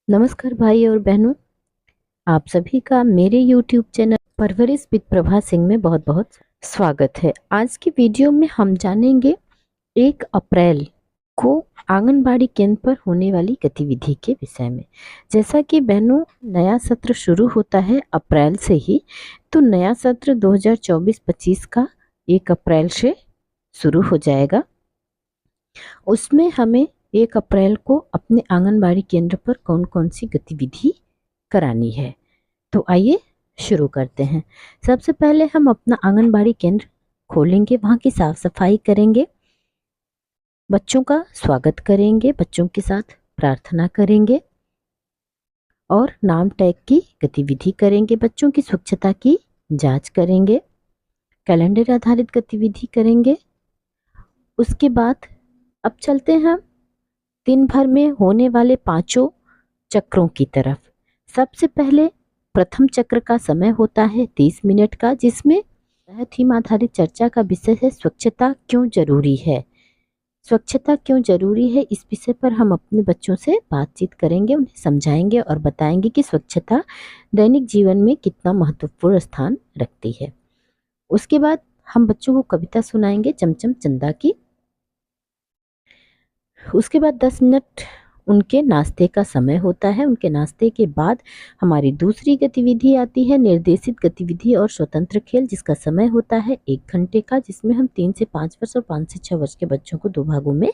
नमस्कार भाई और बहनों, आप सभी का मेरे YouTube चैनल परवरिश विद प्रभा सिंह में बहुत बहुत स्वागत है। आज की वीडियो में हम जानेंगे 1 अप्रैल को आंगनबाड़ी केंद्र पर होने वाली गतिविधि के विषय में। जैसा कि बहनों, नया सत्र शुरू होता है अप्रैल से ही, तो नया सत्र 2024-25 का 1 अप्रैल से शुरू हो जाएगा। उसमें हमें 1 अप्रैल को अपने आंगनबाड़ी केंद्र पर कौन कौन सी गतिविधि करानी है, तो आइए शुरू करते हैं। सबसे पहले हम अपना आंगनबाड़ी केंद्र खोलेंगे, वहाँ की साफ सफाई करेंगे, बच्चों का स्वागत करेंगे, बच्चों के साथ प्रार्थना करेंगे और नाम टैग की गतिविधि करेंगे, बच्चों की स्वच्छता की जांच करेंगे, कैलेंडर आधारित गतिविधि करेंगे। उसके बाद अब चलते हैं हम दिन भर में होने वाले 5 चक्रों की तरफ। सबसे पहले प्रथम चक्र का समय होता है 30 मिनट का, जिसमें थीम आधारित चर्चा का विषय है स्वच्छता क्यों जरूरी है। स्वच्छता क्यों जरूरी है, इस विषय पर हम अपने बच्चों से बातचीत करेंगे, उन्हें समझाएंगे और बताएंगे कि स्वच्छता दैनिक जीवन में कितना महत्वपूर्ण स्थान रखती है। उसके बाद हम बच्चों को कविता सुनाएंगे चमचम चंदा की। उसके बाद 10 मिनट उनके नाश्ते का समय होता है। उनके नाश्ते के बाद हमारी दूसरी गतिविधि आती है निर्देशित गतिविधि और स्वतंत्र खेल, जिसका समय होता है 1 घंटे का, जिसमें हम 3 से 5 वर्ष और 5 से 6 वर्ष के बच्चों को 2 भागों में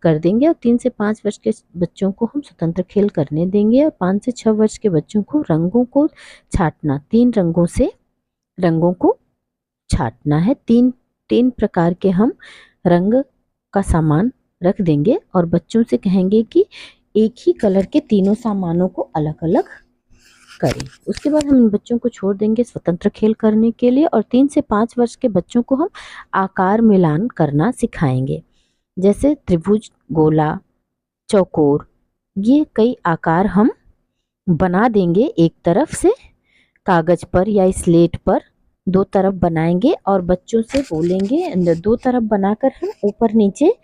कर देंगे और 3 से 5 वर्ष के बच्चों को हम स्वतंत्र खेल करने देंगे और 5 से 6 वर्ष के बच्चों को रंगों को छाटना, 3 रंगों से रंगों को छाटना है। 3 प्रकार के हम रंग का सामान रख देंगे और बच्चों से कहेंगे कि एक ही कलर के तीनों सामानों को अलग अलग करें। उसके बाद हम इन बच्चों को छोड़ देंगे स्वतंत्र खेल करने के लिए और 3 से 5 वर्ष के बच्चों को हम आकार मिलान करना सिखाएंगे, जैसे त्रिभुज, गोला, चौकोर, ये कई आकार हम बना देंगे। एक तरफ से कागज पर या स्लेट पर 2 तरफ बनाएंगे और बच्चों से बोलेंगे 2 तरफ बनाकर हम ऊपर नीचे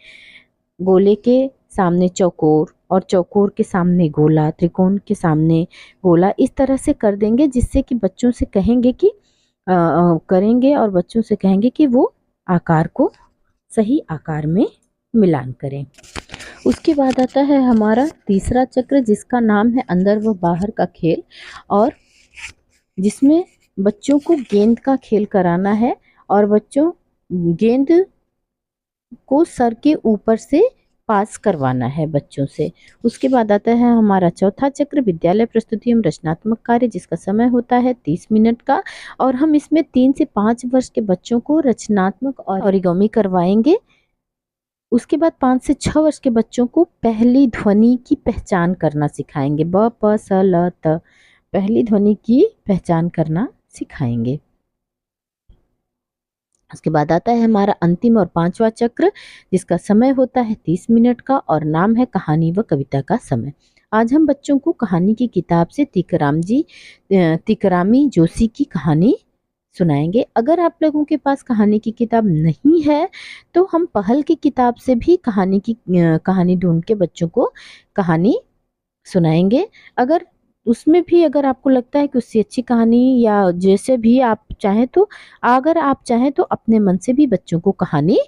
गोले के सामने चौकोर और चौकोर के सामने गोला, त्रिकोण के सामने गोला, इस तरह से कर देंगे, जिससे कि बच्चों से कहेंगे कि करेंगे और बच्चों से कहेंगे कि वो आकार को सही आकार में मिलान करें। उसके बाद आता है हमारा तीसरा चक्र, जिसका नाम है अंदर व बाहर का खेल, और जिसमें बच्चों को गेंद का खेल कराना है और बच्चों गेंद को सर के ऊपर से पास करवाना है बच्चों से। उसके बाद आता है हमारा चौथा चक्र विद्यालय प्रस्तुति एवं रचनात्मक कार्य, जिसका समय होता है 30 मिनट का और हम इसमें 3 से 5 वर्ष के बच्चों को रचनात्मक और ओरिगामी करवाएंगे। उसके बाद 5 से 6 वर्ष के बच्चों को पहली ध्वनि की पहचान करना सिखाएंगे, ब प स ल त, पहली ध्वनि की पहचान करना सिखाएंगे। उसके बाद आता है हमारा अंतिम और 5वां चक्र, जिसका समय होता है 30 मिनट का और नाम है कहानी व कविता का समय। आज हम बच्चों को कहानी की किताब से तिकरामी जोशी की कहानी सुनाएंगे। अगर आप लोगों के पास कहानी की किताब नहीं है तो हम पहल की किताब से भी कहानी ढूंढ के बच्चों को कहानी सुनाएंगे। अगर उसमें भी अगर आपको लगता है कि उससे अच्छी कहानी या जैसे भी आप चाहें तो अगर आप चाहें तो अपने मन से भी बच्चों को कहानी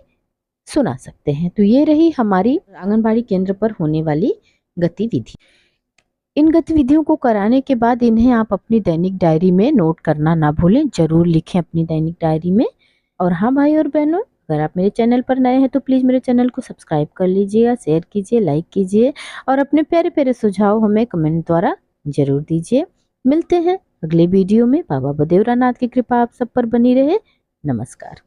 सुना सकते हैं। तो ये रही हमारी आंगनबाड़ी केंद्र पर होने वाली गतिविधि। इन गतिविधियों को कराने के बाद इन्हें आप अपनी दैनिक डायरी में नोट करना ना भूलें, जरूर लिखें अपनी दैनिक डायरी में। और हाँ भाई और बहनों, अगर आप मेरे चैनल पर नए हैं तो प्लीज़ मेरे चैनल को सब्सक्राइब कर लीजिएगा, शेयर कीजिए, लाइक कीजिए और अपने प्यारे प्यारे सुझाव हमें कमेंट द्वारा जरूर दीजिए। मिलते हैं अगले वीडियो में। बाबा बदेवरा नाथ की कृपा आप सब पर बनी रहे। नमस्कार।